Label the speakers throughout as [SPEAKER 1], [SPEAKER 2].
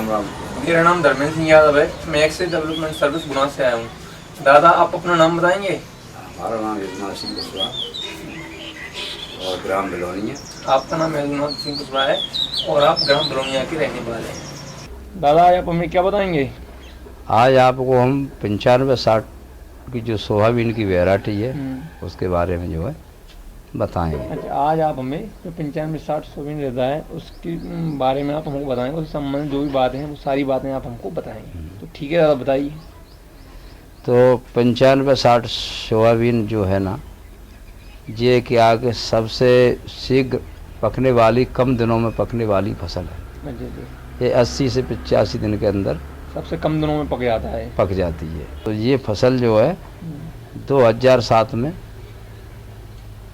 [SPEAKER 1] राम राम।
[SPEAKER 2] मेरा नाम धर्मेंद्र सिंह यादव है। मैं एक्सेस डेवलपमेंट सर्विस गुना से आया हूँ। दादा, आप अपना नाम बताएंगे?
[SPEAKER 1] हमारा नाम यजमान सिंह कुशवाहा और ग्राम बिलोनी है।
[SPEAKER 2] आपका नाम यजमान सिंह कुशवाहा है और आप ग्राम बिलोनिया के रहने वाले हैं। दादा, आप हमें क्या बताएंगे?
[SPEAKER 1] आज आपको हम 95-60 की जो सोयाबीन की वैरायटी है उसके बारे में जो है बताएंगे।
[SPEAKER 2] अच्छा, आज आप हमें जो 95-60 सोयाबीन रहता है उसके बारे में आप हमको बताएंगे। उससे संबंधित जो भी बातें हैं वो सारी बातें आप हमको बताएंगे। तो ठीक है दादा, बताइए।
[SPEAKER 1] तो 95-60 सोयाबीन जो है ना, ये कि आगे सबसे शीघ्र पकने वाली, कम दिनों में पकने वाली फसल है। ये 80 से 85 दिन के अंदर
[SPEAKER 2] सबसे कम दिनों में पक जाता है,
[SPEAKER 1] पक जाती है। तो ये फसल जो है 2007 में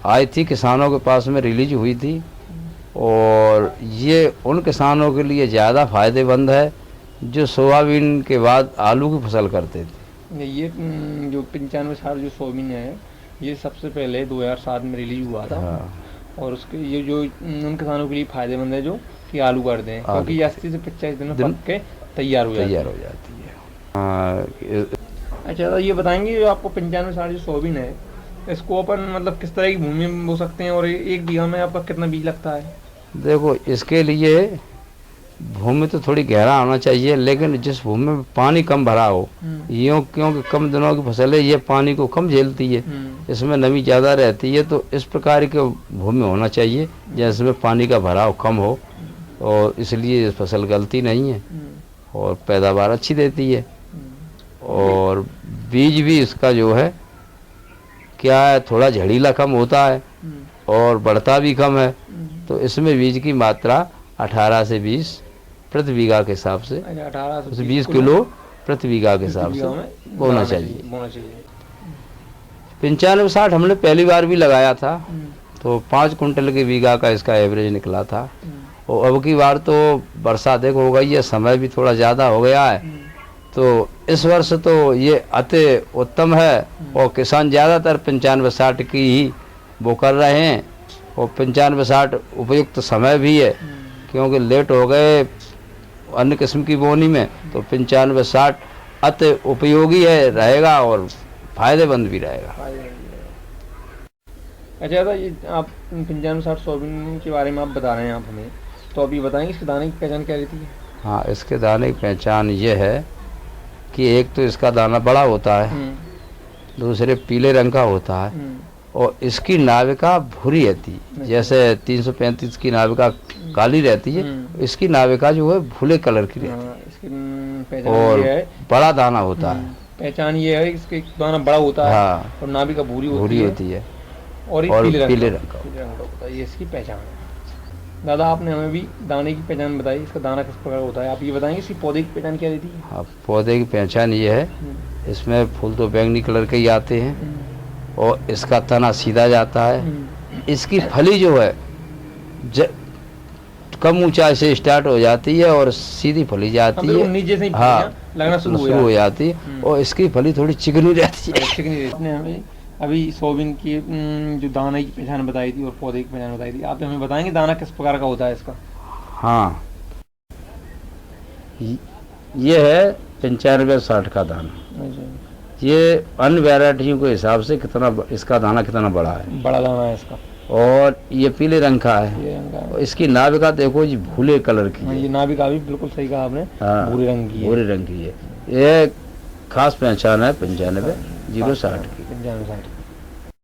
[SPEAKER 1] आई थी, किसानों के पास में रिलीज हुई थी और ये उन किसानों के लिए ज़्यादा फ़ायदेमंद है जो सोयाबीन के बाद आलू की फसल करते थे।
[SPEAKER 2] ये जो 95-60 जो सोयाबीन है ये सबसे पहले 2007 में रिलीज हुआ था।
[SPEAKER 1] हाँ।
[SPEAKER 2] और उसके ये जो उन किसानों के लिए फ़ायदेमंद है जो कि आलू करते हैं, क्योंकि 80 से 85 दिन में पक के तैयार हो जाती है। अच्छा, तो ये बताएंगे जो आपको 95-60 जो सोयाबीन है इसको अपन मतलब किस तरह की भूमि में बो सकते हैं और एक बीघा में आपका कितना बीज लगता है?
[SPEAKER 1] देखो, इसके लिए भूमि तो थोड़ी गहरा होना चाहिए, लेकिन जिस भूमि में पानी कम भरा हो, यूँ क्योंकि कम दिनों की फसल है, ये पानी को कम झेलती है, इसमें नमी ज़्यादा रहती है, तो इस प्रकार की भूमि होना चाहिए जिसमें पानी का भराव कम हो और इसलिए फसल गलती नहीं है और पैदावार अच्छी देती है। और बीज भी इसका जो है क्या है, थोड़ा झड़ीला कम होता है और बढ़ता भी कम है। तो इसमें बीज की मात्रा 18 से 20 प्रति बीघा के हिसाब से,
[SPEAKER 2] 18 से
[SPEAKER 1] 20 किलो प्रति बीघा के हिसाब से बोना चाहिए। 95-60 हमने पहली बार भी लगाया था तो 5 कुंटल के बीघा का इसका एवरेज निकला था। और अब की बार तो वर्षा अधिक हो गई है, समय भी थोड़ा ज़्यादा हो गया है, तो इस वर्ष तो ये अति उत्तम है और किसान ज़्यादातर 95-60 की ही वो कर रहे हैं। और 95-60 उपयुक्त समय भी है, क्योंकि लेट हो गए अन्य किस्म की बोनी में, तो 95-60 अति उपयोगी है, रहेगा और फायदेमंद भी रहेगा।
[SPEAKER 2] अच्छा, तो ये आप 95-60 सोयाबीन के बारे में आप बता रहे हैं आप हमें, तो अभी बताएंगे इसके दाने की पहचान क्या रहती है?
[SPEAKER 1] हाँ, इसके दाने की पहचान ये है कि एक तो इसका दाना बड़ा होता है, दूसरे पीले रंग का होता है और इसकी नाविका भूरी रहती है। जैसे 335 की नाविका काली रहती है, इसकी नाविका जो है भूरे कलर की रहती है।
[SPEAKER 2] इसकी पहचान
[SPEAKER 1] और
[SPEAKER 2] ये है,
[SPEAKER 1] बड़ा दाना होता है।
[SPEAKER 2] पहचान ये है इसके दाना बड़ा होता है।
[SPEAKER 1] हाँ,
[SPEAKER 2] और नाभिका भूरी होती है और पीले रंग का होता है। ये इसकी पहचान है। दादा, आपने हमें भी दाने की पहचान बताई, इसका दाना किस प्रकार होता है, आप ये बताएंगे इसकी पौधे की पहचान क्या रहती है?
[SPEAKER 1] हाँ, पौधे की पहचान ये है, इसमें फूल तो बैंगनी कलर के ही आते हैं और इसका तना सीधा जाता है। इसकी फली जो है कम ऊंचाई से स्टार्ट हो जाती है और सीधी फली जाती है,
[SPEAKER 2] नीचे से
[SPEAKER 1] हाँ
[SPEAKER 2] लगना शुरू
[SPEAKER 1] हो जाती है और इसकी फली थोड़ी चिकनी रहती है।
[SPEAKER 2] आपने हमें अभी सोयाबीन की जो दाने की पहचान बताई थी और पौधे की पहचान बताई थी, आप हमें बताएंगे दाना किस प्रकार का होता है इसका?
[SPEAKER 1] हाँ, ये है 95-60 का दाना। ये अन्य वैरायटियों के हिसाब से कितना इसका दाना कितना बड़ा है,
[SPEAKER 2] बड़ा दाना है इसका। और
[SPEAKER 1] ये पीले रंग का है और इसकी नाभिका देखो जी भूरे कलर की है।
[SPEAKER 2] ये नाभिका भी बिल्कुल सही कहा आपने, भूरे रंग की है।
[SPEAKER 1] भूरे रंग की है। ये खास पहचान है 95-0-60 की।
[SPEAKER 2] 95-60।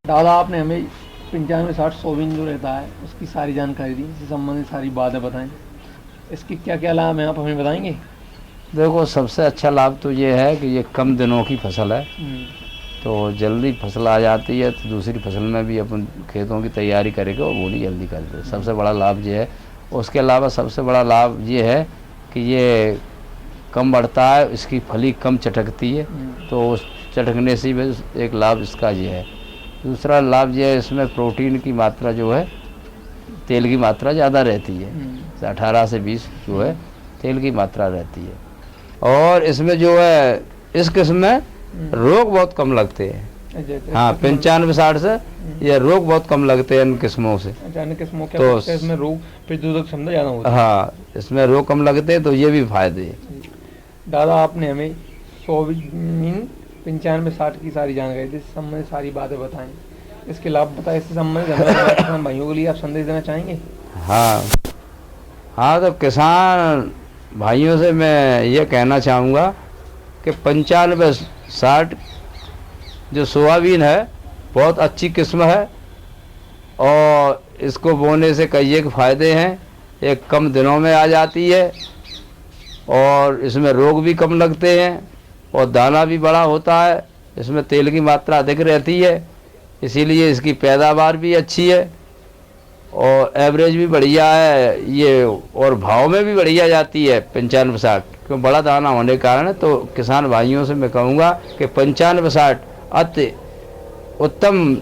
[SPEAKER 2] दादा, आपने हमें 95-60 सोयाबीन जो रहता है उसकी सारी जानकारी दी, इससे संबंधित सारी बातें बताएं। इसके क्या क्या लाभ हैं आप हमें बताएंगे?
[SPEAKER 1] देखो, सबसे अच्छा लाभ तो ये है कि ये कम दिनों की फसल है, तो जल्दी फसल आ जाती है, तो दूसरी फसल में भी अपन खेतों की तैयारी करेंगे और बोनी जल्दी कर दे। सबसे बड़ा लाभ ये है। उसके अलावा सबसे बड़ा लाभ ये है कि ये कम बढ़ता है, इसकी फली कम चटकती है, तो उस चटकने से भी एक लाभ इसका ये है। दूसरा लाभ ये है, इसमें प्रोटीन की मात्रा जो है, तेल की मात्रा ज़्यादा रहती है, 18 से 20 जो है तेल की मात्रा रहती है। और इसमें जो है, इस किस्म में रोग बहुत कम लगते हैं, हाँ 95-60 से ये रोग बहुत कम लगते हैं इन किस्मों से।
[SPEAKER 2] अच्छा, इन किस्मों के
[SPEAKER 1] तो
[SPEAKER 2] इसमें रोग प्रतिरोधक क्षमता ज़्यादा होती है।
[SPEAKER 1] हाँ इसमें रोग कम लगते हैं तो ये भी फायदे हैं।
[SPEAKER 2] दादा आपने हमें सोयाबीन 95-60 की सारी जानकारी दी, इससे संबंधित सारी बातें बताएं, इसके लाभ बताएं, इससे संबंधित हमारे किसान भाइयों के लिए आप संदेश देना चाहेंगे?
[SPEAKER 1] हाँ हाँ, तो किसान भाइयों से मैं ये कहना चाहूँगा कि 95-60 जो सोयाबीन है बहुत अच्छी किस्म है और इसको बोने से कई एक फ़ायदे हैं। एक कम दिनों में आ जाती है और इसमें रोग भी कम लगते हैं और दाना भी बड़ा होता है, इसमें तेल की मात्रा अधिक रहती है, इसीलिए इसकी पैदावार भी अच्छी है और एवरेज भी बढ़िया है ये, और भाव में भी बढ़िया जाती है 95-60, क्यों बड़ा दाना होने के कारण। तो किसान भाइयों से मैं कहूँगा कि 95-60 अति उत्तम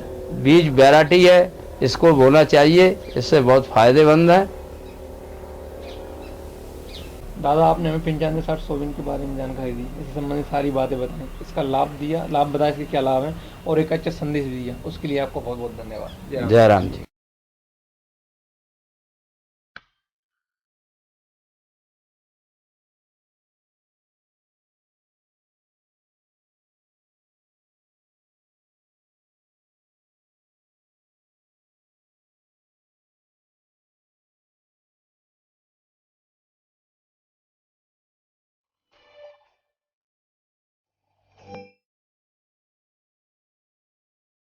[SPEAKER 1] बीज वैरायटी है, इसको बोना चाहिए, इससे बहुत फ़ायदेमंद है।
[SPEAKER 2] दादा आपने हमें 95-60 सोयाबीन के बारे में जानकारी दी, इससे संबंधित सारी बातें बताएं, इसका लाभ दिया, लाभ बताया इसके क्या लाभ हैं और एक अच्छा संदेश भी दिया, उसके लिए आपको बहुत बहुत धन्यवाद।
[SPEAKER 1] जय राम जी।